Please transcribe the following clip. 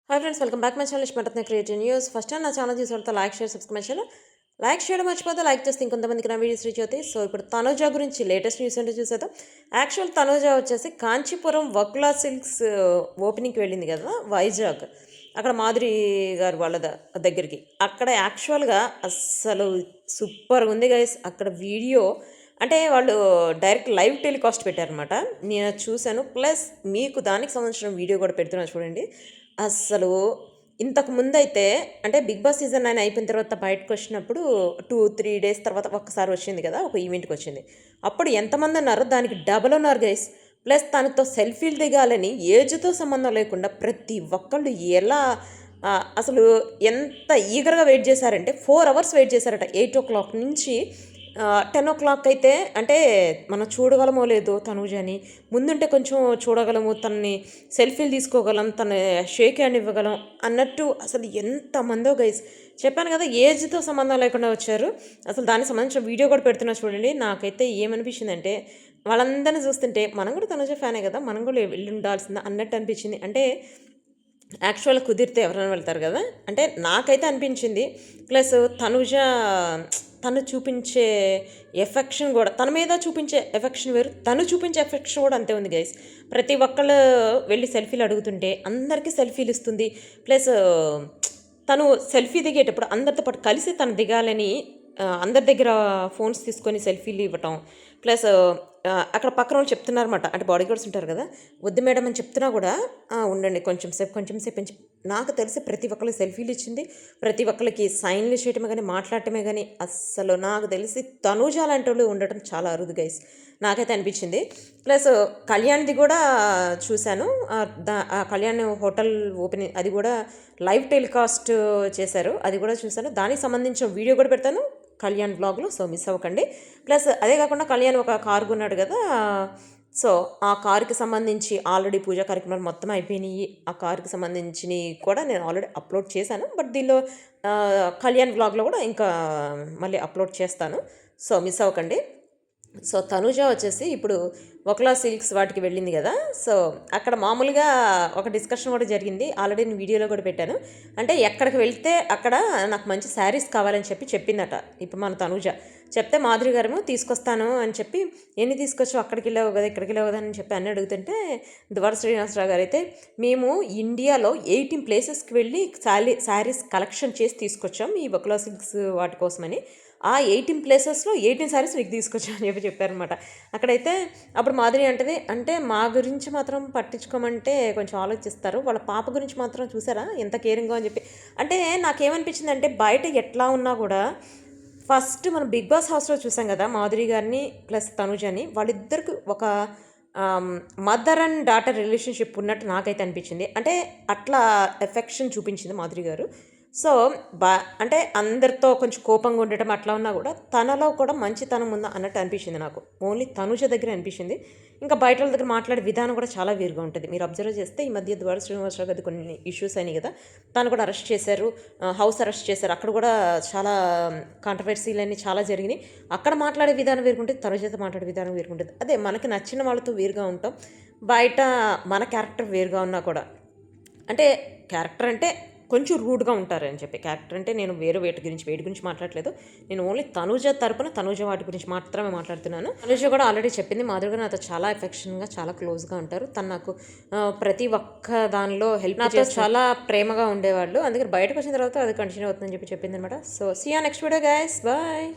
Hi friends, welcome back my channel ఇష్టపడుతున్న creative news. First time నా channel చూసిన like share subscribe చేయాలి. Like చేయడం మర్చిపోతే లైక్ చేస్తే ఇంకొంతమందికి నా వీడియోస్ రీచ్ అవుతాయి. సో ఇప్పుడు తనూజ గురించి లేటెస్ట్ న్యూస్ ఏంటో చూసేద్దాం. యాక్చువల్ తనూజ వచ్చేసి కాంచీపురం వక్లా సిల్క్స్ ఓపెనింగ్కి వెళ్ళింది కదా వైజాగ్. అక్కడ మాధురి గారు వాళ్ళ దగ్గరికి అక్కడ యాక్చువల్గా అస్సలు సూపర్ ఉంది గైస్. అక్కడ వీడియో అంటే వాళ్ళు డైరెక్ట్ లైవ్ టెలికాస్ట్ పెట్టారనమాట. నేను చూశాను, ప్లస్ మీకు దానికి సంబంధించిన వీడియో కూడా పెడుతున్నా చూడండి. అస్సలు ఇంతకు ముందైతే అంటే బిగ్ బాస్ సీజన్ 9 అయిపోయిన తర్వాత బయటకు వచ్చినప్పుడు 2-3 డేస్ తర్వాత ఒక్కసారి వచ్చింది కదా, ఒక ఈవెంట్కి వచ్చింది. అప్పుడు ఎంతమంది ఉన్నారో దానికి డబల్ ఉన్నారు గైస్. ప్లస్ తనతో సెల్ఫీలు దిగాలని ఏజ్తో సంబంధం లేకుండా ప్రతి ఒక్కళ్ళు ఎలా అసలు ఎంత ఈగర్గా వెయిట్ చేశారంటే 4 అవర్స్ వెయిట్ చేశారట. 8 o'clock నుంచి 10 o'clock అయితే అంటే మనం చూడగలమో లేదో తనూజని, ముందుంటే కొంచెం చూడగలము, తనని సెల్ఫీలు తీసుకోగలం, తన షేక్ హ్యాండ్ ఇవ్వగలం అన్నట్టు అసలు ఎంతమందో గైస్. చెప్పాను కదా ఏజ్తో సంబంధం లేకుండా వచ్చారు. అసలు దానికి సంబంధించిన వీడియో కూడా పెడుతున్నా చూడండి. నాకైతే ఏమనిపించిందంటే వాళ్ళందరినీ చూస్తుంటే మనం కూడా తనూజ ఫ్యానే కదా, మనం కూడా వెళ్ళి ఉండాల్సిందా అన్నట్టు అనిపించింది. అంటే యాక్చువల్గా కుదిరితే ఎవరైనా వెళ్తారు కదా, అంటే నాకైతే అనిపించింది. ప్లస్ తనూజ తను చూపించే ఎఫెక్షన్ కూడా, తన మీద చూపించే ఎఫెక్షన్ వేరు, తను చూపించే ఎఫెక్షన్ కూడా అంతే ఉంది గైస్. ప్రతి ఒక్కళ్ళు వెళ్ళి సెల్ఫీలు అడుగుతుంటే అందరికీ సెల్ఫీలు ఇస్తుంది. ప్లస్ తను సెల్ఫీ దిగేటప్పుడు అందరితో పాటు కలిసి తను దిగాలని అందరి దగ్గర ఫోన్స్ తీసుకొని సెల్ఫీలు ఇవ్వటం. ప్లస్ అక్కడ పక్కన వాళ్ళు చెప్తున్నారన్నమాట, అంటే బాడీ గార్డ్స్ ఉంటారు కదా, వద్దు మేడం అని చెప్తున్నా కూడా ఉండండి కొంచెం సేపు అని నాకు తెలిసి ప్రతి ఒక్కరికి సెల్ఫీలు ఇచ్చింది. ప్రతి ఒక్కరికి సైన్లు చేయటమే కానీ మాట్లాడటమే కానీ అస్సలు నాకు తెలిసి తనూజ లాంటి వాళ్ళు ఉండటం చాలా అరుదు గైస్, నాకైతే అనిపించింది. ప్లస్ కళ్యాణ్ది కూడా చూశాను. కళ్యాణ్ హోటల్ ఓపెనింగ్ అది కూడా లైవ్ టెలికాస్ట్ చేశారు, అది కూడా చూశాను. దానికి సంబంధించిన వీడియో కూడా పెడతాను కళ్యాణ్ బ్లాగ్లో, సో మిస్ అవ్వకండి. ప్లస్ అదే కాకుండా కళ్యాణ్ ఒక కారు కొన్నాడు కదా, సో ఆ కారుకి సంబంధించి ఆల్రెడీ పూజా కార్యక్రమాలు మొత్తం అయిపోయినాయి. ఆ కారుకి సంబంధించినవి కూడా నేను ఆల్రెడీ అప్లోడ్ చేశాను, బట్ దీనిలో కళ్యాణ్ బ్లాగ్లో కూడా ఇంకా మళ్ళీ అప్లోడ్ చేస్తాను, సో మిస్ అవ్వకండి. సో తనూజ వచ్చేసి ఇప్పుడు వక్లా సిల్క్స్ వాటికి వెళ్ళింది కదా, సో అక్కడ మామూలుగా ఒక డిస్కషన్ కూడా జరిగింది. ఆల్రెడీ నేను వీడియోలో కూడా పెట్టాను. అంటే ఎక్కడికి వెళ్తే అక్కడ నాకు మంచి శారీస్ కావాలని చెప్పిందట. ఇప్పుడు మన తనూజ చెప్తే మాధురి గారు తీసుకొస్తాను అని చెప్పి, ఎన్ని తీసుకొచ్చావు, అక్కడికి వెళ్ళావు కదా ఇక్కడికి వెళ్ళావు కదా అని చెప్పి అన్నీ అడుగుతుంటే దువార శ్రీనివాసరావు గారు అయితే, మేము ఇండియాలో 18 ప్లేసెస్కి వెళ్ళి శారీస్ కలెక్షన్ చేసి తీసుకొచ్చాం ఈ వక్లా సిల్క్స్ వాటి కోసమని. ఆ 18 ప్లేసెస్లో 18 శారీస్ నీకు తీసుకొచ్చామని చెప్పారనమాట. అక్కడైతే అప్పుడు మాధురి అంటది, అంటే మా గురించి మాత్రం పట్టించుకోమంటే కొంచెం ఆలోచిస్తారు, వాళ్ళ పాప గురించి మాత్రం చూసారా ఎంత కేరింగో అని చెప్పి. అంటే నాకేమనిపించింది అంటే బయట ఎట్లా ఉన్నా కూడా ఫస్ట్ మనం బిగ్ బాస్ హౌస్లో చూసాం కదా మాధురి గారిని ప్లస్ తనుజని, వాళ్ళిద్దరికి ఒక మదర్ అండ్ డాటర్ రిలేషన్షిప్ ఉన్నట్టు నాకైతే అనిపించింది. అంటే అట్లా ఎఫెక్షన్ చూపించింది మాధురి గారు. సో అంటే అందరితో కొంచెం కోపంగా ఉండటం అట్లా ఉన్నా కూడా తనలో కూడా మంచితనం ఉందా అన్నట్టు అనిపించింది నాకు. ఓన్లీ తనుజ దగ్గర అనిపించింది. ఇంకా బయట వాళ్ళ దగ్గర మాట్లాడే విధానం కూడా చాలా వేరుగా ఉంటుంది. మీరు అబ్జర్వ్ చేస్తే ఈ మధ్య ద్వార శ్రీనివాసరావు గారి కొన్ని ఇష్యూస్ అయినాయి కదా, తను కూడా అరెస్ట్ చేశారు, హౌస్ అరెస్ట్ చేశారు. అక్కడ కూడా చాలా కాంట్రవర్సీలు అన్నీ చాలా జరిగినాయి. అక్కడ మాట్లాడే విధానం వేరుకుంటుంది, తనుజతో మాట్లాడే విధానం వేరుకుంటుంది. అదే మనకి నచ్చిన వాళ్ళతో వేరుగా ఉంటాం, బయట మన క్యారెక్టర్ వేరుగా ఉన్నా కూడా. అంటే క్యారెక్టర్ అంటే కొంచెం రూడ్గా ఉంటారని చెప్పి, క్యారెక్టర్ అంటే నేను వేటి గురించి మాట్లాడలేదు. నేను ఓన్లీ తనూజ తరపున తనూజ వాటి గురించి మాత్రమే మాట్లాడుతున్నాను. తనూజ కూడా ఆల్రెడీ చెప్పింది, మాధురిగా నాతో చాలా ఎఫెక్షన్గా చాలా క్లోజ్గా ఉంటారు, తను నాకు ప్రతి ఒక్క దానిలో హెల్ప్ నాతో చాలా ప్రేమగా ఉండేవాళ్ళు, అందుకని బయటకు వచ్చిన తర్వాత అది కంటిన్యూ అవుతుందని చెప్పింది అనమాట. So see you next video guys, bye.